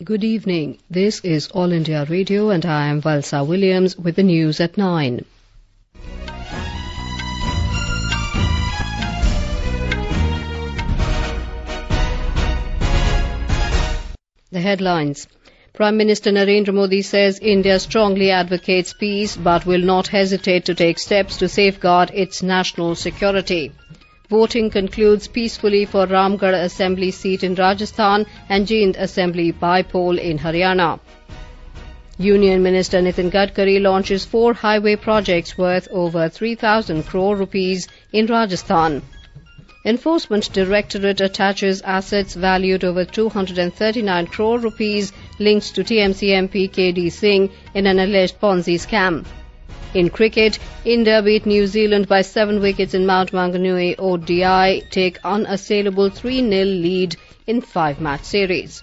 Good evening. This is All India Radio and I am Valsa Williams with the news at 9. The headlines. Prime Minister Narendra Modi says India strongly advocates peace but will not hesitate to take steps to safeguard its national security. Voting concludes peacefully for Ramgarh Assembly seat in Rajasthan and Jind Assembly bypoll in Haryana. Union Minister Nitin Gadkari launches 4 highway projects worth over 3,000 crore rupees in Rajasthan. Enforcement Directorate attaches assets valued over 239 crore rupees linked to TMC MP KD Singh in an alleged Ponzi scam. In cricket, India beat New Zealand by 7 wickets in Mount Maunganui ODI, take unassailable 3-0 lead in 5-match series.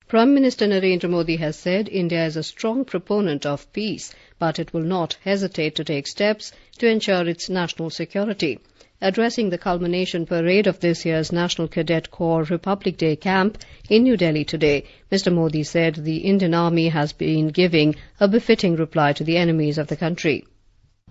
Prime Minister Narendra Modi has said India is a strong proponent of peace, but it will not hesitate to take steps to ensure its national security. Addressing the culmination parade of this year's National Cadet Corps Republic Day camp in New Delhi today, Mr. Modi said the Indian Army has been giving a befitting reply to the enemies of the country.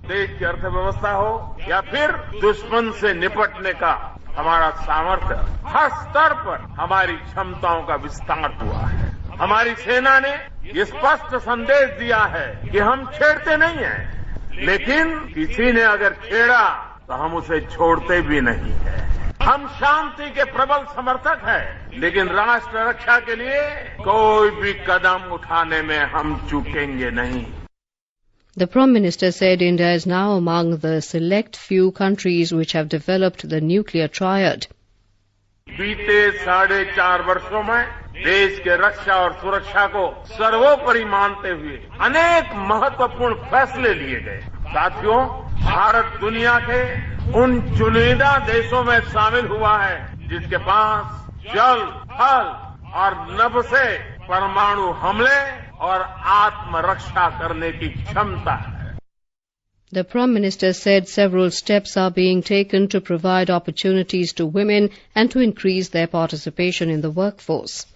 देश की अर्थव्यवस्था हो या फिर दुश्मन से निपटने का हमारा सामर्थ्य, हर स्तर पर हमारी क्षमताओं का विस्तार हुआ है। हमारी सेना ने ये स्पष्ट संदेश दिया है कि हम छेड़ते नहीं हैं, लेकिन किसी ने अगर छेड़ा तो हम उसे छोड़ते भी नहीं है। हम शांति के प्रबल समर्थक हैं, लेकिन राष्ट्र रक्षा के लिए कोई भी कदम उठाने में हम चूकेंगे नहीं। The Prime Minister said India is now among the select few countries which have developed the nuclear triad. बीते 4.5 वर्षों में देश के रक्षा और सुरक्षा को सर्वोपरि मानते हुए अनेक महत्वपूर्ण फैसले लिए गए। साथियों, भारत दुनिया के उन चुनिंदा देशों में शामिल हुआ है जिसके पास जल, थल और नभ से परमाणु हमले और आत्मरक्षा करने की क्षमता है। The Prime Minister said several steps are being taken to provide opportunities to women and to increase their participation in the workforce.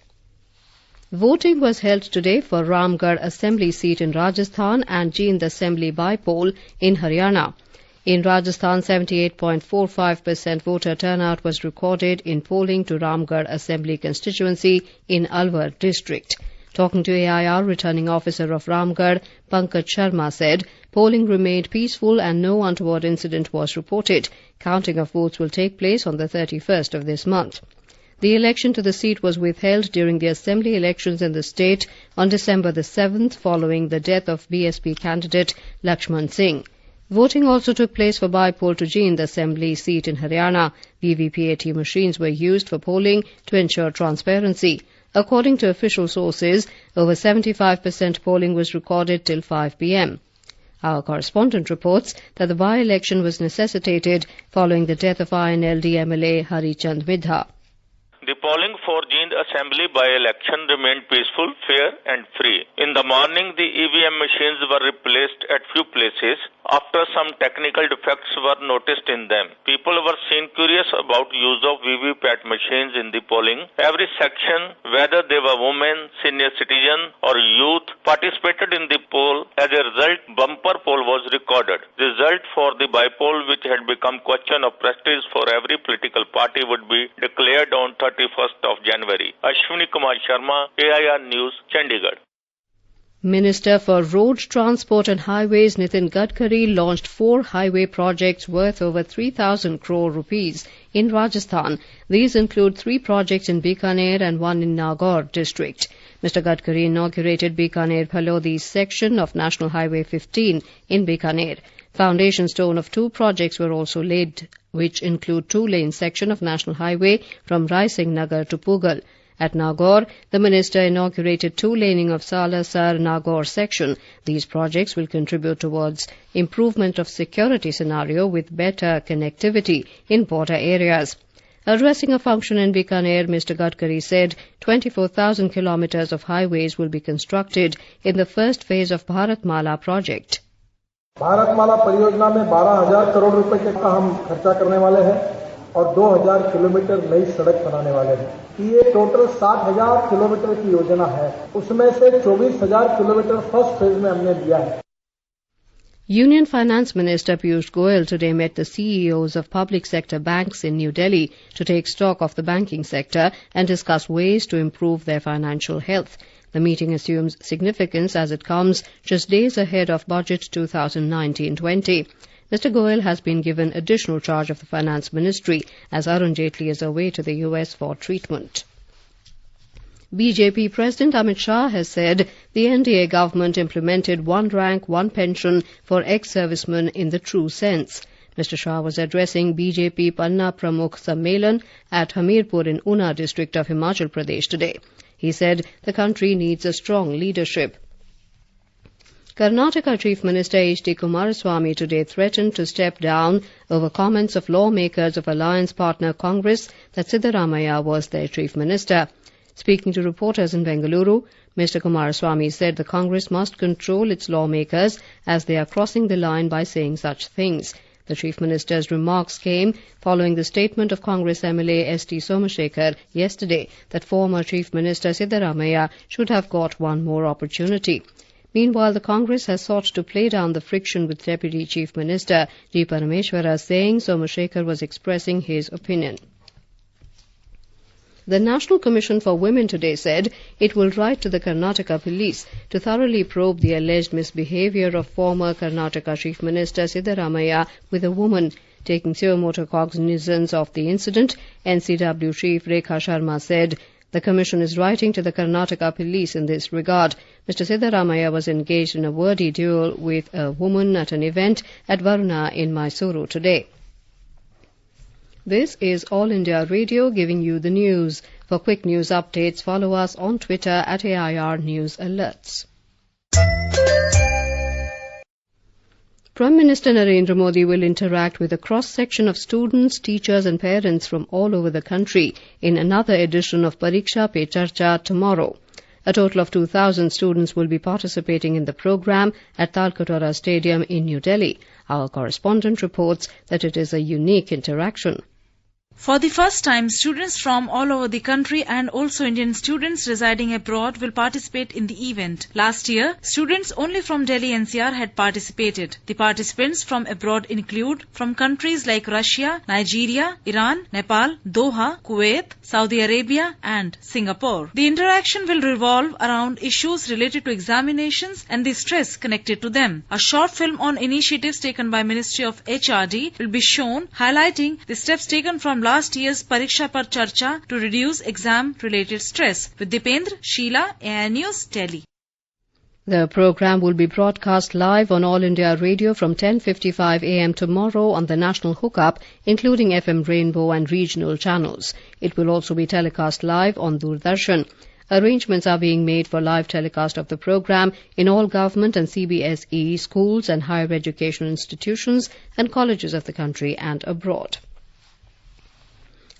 Voting was held today for Ramgarh Assembly seat in Rajasthan and Jind Assembly bypoll in Haryana. In Rajasthan, 78.45% voter turnout was recorded in polling to Ramgarh Assembly constituency in Alwar district. Talking to AIR, returning officer of Ramgarh, Pankaj Sharma said polling remained peaceful and no untoward incident was reported. Counting of votes will take place on the 31st of this month. The election to the seat was withheld during the assembly elections in the state on December the 7th following the death of BSP candidate Lakshman Singh. Voting also took place for bypoll to Jind Assembly seat in Haryana. VVPAT machines were used for polling to ensure transparency. According to official sources, over 75% polling was recorded till 5 p.m. Our correspondent reports that the by-election was necessitated following the death of INLD MLA Hari Chand Midha. The polling for Jind Assembly by-election remained peaceful, fair and free. In the morning, the EVM machines were replaced at few places after some technical defects were noticed in them. People were seen curious about use of VVPAT machines in the polling. Every section, whether they were women, senior citizen or youth, participated in the poll. As a result, bumper poll was recorded. Result for the bypoll, which had become question of prestige for every political party, would be declared on 31st of January. Ashwini Kumar Sharma, AIR News, Chandigarh. Minister for Road Transport and Highways Nitin Gadkari launched 4 highway projects worth over 3,000 crore rupees in Rajasthan. These include 3 projects in Bikaner and 1 in Nagaur district. Mr. Gadkari inaugurated Bikaner-Phalodi section of National Highway 15 in Bikaner. Foundation stone of 2 projects were also laid, which include 2-lane section of National Highway from Raising Nagar to Pugal. At Nagaur, the minister inaugurated 2-laning of Salasar-Nagaur section. These projects will contribute towards improvement of security scenario with better connectivity in border areas. Addressing a function in Bikaner, Mr. Gadkari said 24,000 kilometers of highways will be constructed in the first phase of Bharatmala project. Bharatmala परियोजना में 12,000 करोड़ रुपए का हम खर्चा करने वाले हैं और 2000 किलोमीटर नई सड़क बनाने वाले हैं। ये टोटल 60,000 किलोमीटर की योजना है, उसमें से 24,000 किलोमीटर फर्स्ट फेज में हमने दिया है। Union Finance Minister Piyush Goyal today met the CEOs of public sector banks in New Delhi to take stock of the banking sector and discuss ways to improve their financial health. The meeting assumes significance as it comes just days ahead of Budget 2019-20. Mr. Goyal has been given additional charge of the Finance Ministry as Arun Jaitley is away to the US for treatment. BJP President Amit Shah has said the NDA government implemented one rank, one pension for ex-servicemen in the true sense. Mr. Shah was addressing BJP Panna Pramukh Sammelan at Hamirpur in Una district of Himachal Pradesh today. He said the country needs a strong leadership. Karnataka Chief Minister H.D. Kumaraswamy today threatened to step down over comments of lawmakers of alliance partner Congress that Siddaramaiah was their chief minister. Speaking to reporters in Bengaluru, Mr. Kumaraswamy said the Congress must control its lawmakers as they are crossing the line by saying such things. The Chief Minister's remarks came following the statement of Congress MLA S.T. Somashekar yesterday that former Chief Minister Siddaramaiah should have got one more opportunity. Meanwhile, the Congress has sought to play down the friction with Deputy Chief Minister G. Parameshwara, saying Somashekar was expressing his opinion. The National Commission for Women today said it will write to the Karnataka police to thoroughly probe the alleged misbehaviour of former Karnataka Chief Minister Siddaramaiah with a woman. Taking suo cognizance of the incident, NCW Chief Rekha Sharma said the Commission is writing to the Karnataka police in this regard. Mr. Siddaramaiah was engaged in a wordy duel with a woman at an event at Varuna in Mysuru today. This is All India Radio giving you the news. For quick news updates, follow us on Twitter at AIR News Alerts. Prime Minister Narendra Modi will interact with a cross-section of students, teachers and parents from all over the country in another edition of Pariksha Pe Charcha tomorrow. A total of 2,000 students will be participating in the program at Talkatore Stadium in New Delhi. Our correspondent reports that it is a unique interaction. For the first time, students from all over the country and also Indian students residing abroad will participate in the event. Last year, students only from Delhi NCR had participated. The participants from abroad include from countries like Russia, Nigeria, Iran, Nepal, Doha, Kuwait, Saudi Arabia and Singapore. The interaction will revolve around issues related to examinations and the stress connected to them. A short film on initiatives taken by Ministry of HRD will be shown, highlighting the steps taken from last year's Pariksha Par Charcha to reduce exam-related stress. With Dipendra, Sheila, AIR News, Delhi. The program will be broadcast live on All India Radio from 10:55 a.m. tomorrow on the National Hookup, including FM Rainbow and regional channels. It will also be telecast live on Doordarshan. Arrangements are being made for live telecast of the program in all government and CBSE schools and higher education institutions and colleges of the country and abroad.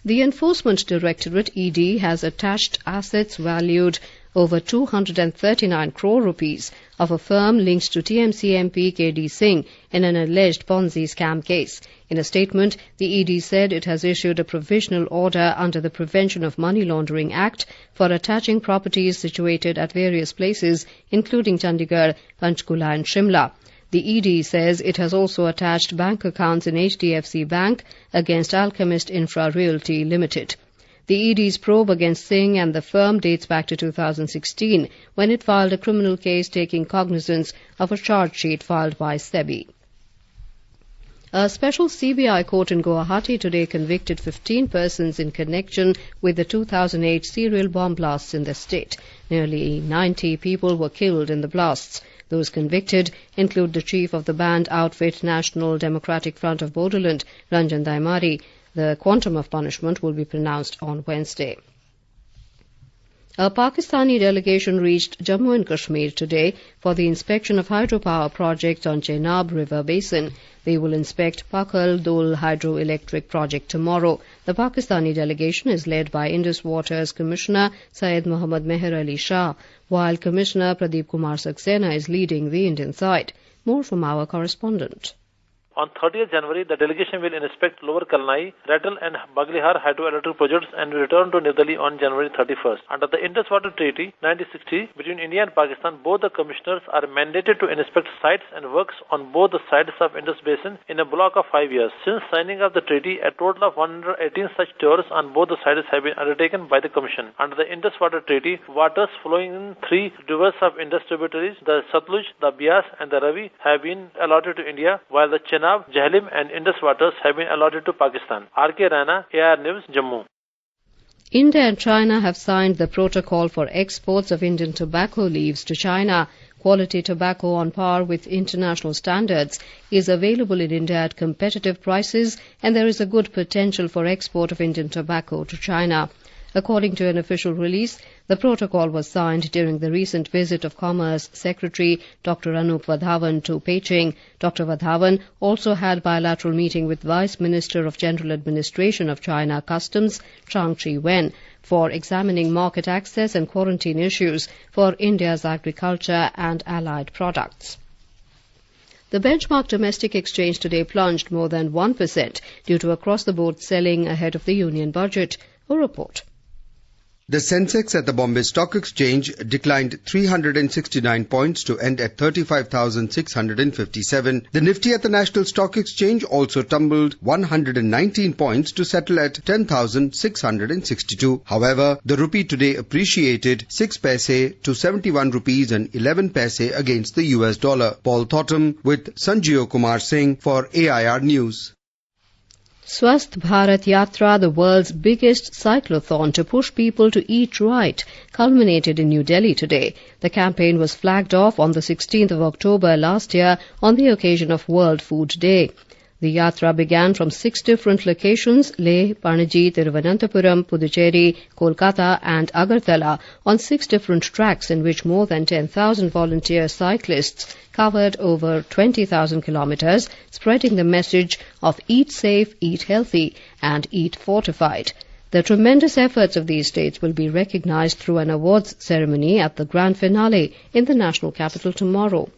The Enforcement Directorate ED has attached assets valued over 239 crore rupees of a firm linked to TMC MP KD Singh in an alleged Ponzi scam case. In a statement, the ED said it has issued a provisional order under the Prevention of Money Laundering Act for attaching properties situated at various places, including Chandigarh, Panchkula and Shimla. The ED says it has also attached bank accounts in HDFC Bank against Alchemist Infra Realty Limited. The ED's probe against Singh and the firm dates back to 2016, when it filed a criminal case taking cognizance of a charge sheet filed by SEBI. A special CBI court in Guwahati today convicted 15 persons in connection with the 2008 serial bomb blasts in the state. Nearly 90 people were killed in the blasts. Those convicted include the chief of the banned outfit National Democratic Front of Bodoland, Ranjan Daimari. The quantum of punishment will be pronounced on Wednesday. A Pakistani delegation reached Jammu and Kashmir today for the inspection of hydropower projects on Chenab River Basin. They will inspect Pakal Dol hydroelectric project tomorrow. The Pakistani delegation is led by Indus Waters Commissioner Syed Mohammad Meher Ali Shah, while Commissioner Pradeep Kumar Saxena is leading the Indian side. More from our correspondent. On 30th January, the delegation will inspect Lower Kalnai, Ratal and Baglihar hydroelectric projects and will return to New Delhi on January 31st. Under the Indus Water Treaty 1960 between India and Pakistan, both the commissioners are mandated to inspect sites and works on both the sides of Indus Basin in a block of 5 years. Since signing of the treaty, a total of 118 such tours on both the sides have been undertaken by the Commission. Under the Indus Water Treaty, waters flowing in 3 rivers of Indus tributaries, the Satluj, the Bias and the Ravi, have been allotted to India, while the Chenab, Jhelum and Indus waters have been allotted to Pakistan. R.K. Rana, AR News, Jammu. India and China have signed the protocol for exports of Indian tobacco leaves to China. Quality tobacco on par with international standards is available in India at competitive prices, and there is a good potential for export of Indian tobacco to China. According to an official release, the protocol was signed during the recent visit of Commerce Secretary Dr. Anup Wadhawan to Beijing. Dr. Wadhawan also had bilateral meeting with Vice Minister of General Administration of China Customs, Chang Chi-wen, for examining market access and quarantine issues for India's agriculture and allied products. The benchmark domestic exchange today plunged more than 1% due to across-the-board selling ahead of the union budget. A report. The Sensex at the Bombay Stock Exchange declined 369 points to end at 35,657. The Nifty at the National Stock Exchange also tumbled 119 points to settle at 10,662. However, the rupee today appreciated 6 paise to 71 rupees and 11 paise against the US dollar. Paul Thotham with Sanjeev Kumar Singh for AIR News. Swasth Bharat Yatra, the world's biggest cyclothon to push people to eat right, culminated in New Delhi today. The campaign was flagged off on the 16th of October last year on the occasion of World Food Day. The yatra began from 6 different locations, Leh, Panaji, Thiruvananthapuram, Puducherry, Kolkata and Agartala, on 6 different tracks in which more than 10,000 volunteer cyclists covered over 20,000 kilometers, spreading the message of eat safe, eat healthy and eat fortified. The tremendous efforts of these states will be recognized through an awards ceremony at the grand finale in the national capital tomorrow.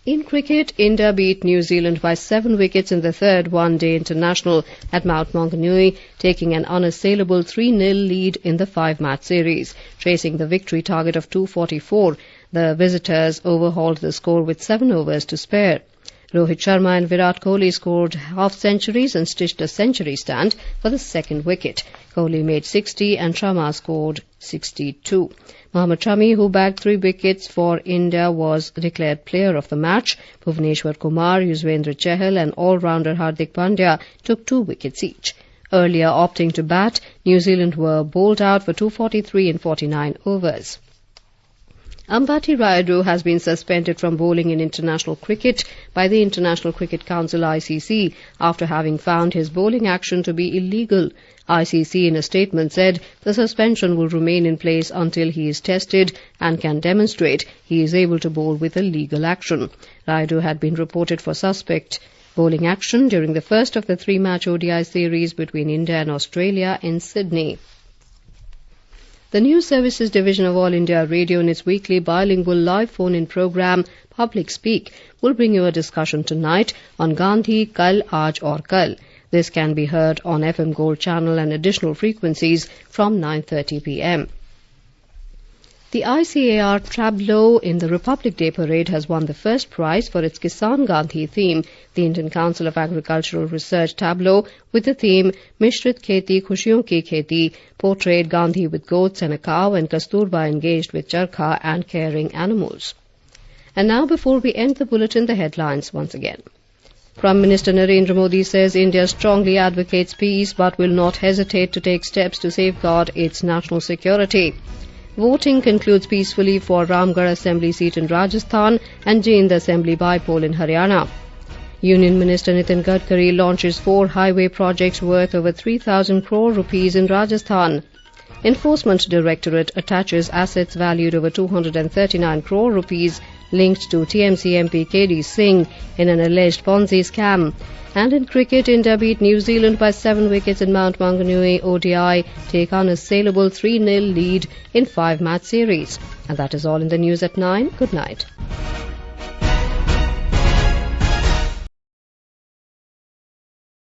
In cricket, India beat New Zealand by 7 wickets in the third one-day international at Mount Maunganui, taking an unassailable 3-0 lead in the 5-match series. Chasing the victory target of 244, the visitors overhauled the score with 7 overs to spare. Rohit Sharma and Virat Kohli scored half-centuries and stitched a century stand for the second wicket. Kohli made 60 and Sharma scored 62. Mohammad Shami, who bagged 3 wickets for India, was declared player of the match. Bhuvneshwar Kumar, Yuzvendra Chahal and all-rounder Hardik Pandya took 2 wickets each. Earlier opting to bat, New Zealand were bowled out for 243 in 49 overs. Ambati Rayudu has been suspended from bowling in international cricket by the International Cricket Council ICC after having found his bowling action to be illegal. ICC in a statement said the suspension will remain in place until he is tested and can demonstrate he is able to bowl with a legal action. Rayudu had been reported for suspect bowling action during the first of the 3-match ODI series between India and Australia in Sydney. The News Services Division of All India Radio in its weekly bilingual live phone-in program, Public Speak, will bring you a discussion tonight on Gandhi, Kal, Aaj aur Kal. This can be heard on FM Gold channel and additional frequencies from 9:30 p.m. The ICAR Tableau in the Republic Day Parade has won the first prize for its Kisan Gandhi theme. The Indian Council of Agricultural Research Tableau, with the theme Mishrit Kheti Khushiyon Ki Kheti, portrayed Gandhi with goats and a cow and Kasturba engaged with charkha and caring animals. And now, before we end the bulletin, the headlines once again. Prime Minister Narendra Modi says India strongly advocates peace but will not hesitate to take steps to safeguard its national security. Voting concludes peacefully for Ramgarh Assembly seat in Rajasthan and Jind Assembly bypoll in Haryana. Union Minister Nitin Gadkari launches 4 highway projects worth over 3,000 crore rupees in Rajasthan. Enforcement Directorate attaches assets valued over 239 crore rupees linked to TMC MP KD Singh in an alleged Ponzi scam. And in cricket, India beat New Zealand by 7 wickets in Mount Maunganui ODI, take unassailable 3-0 lead in 5-match series. And that is all in the news at 9. Good night.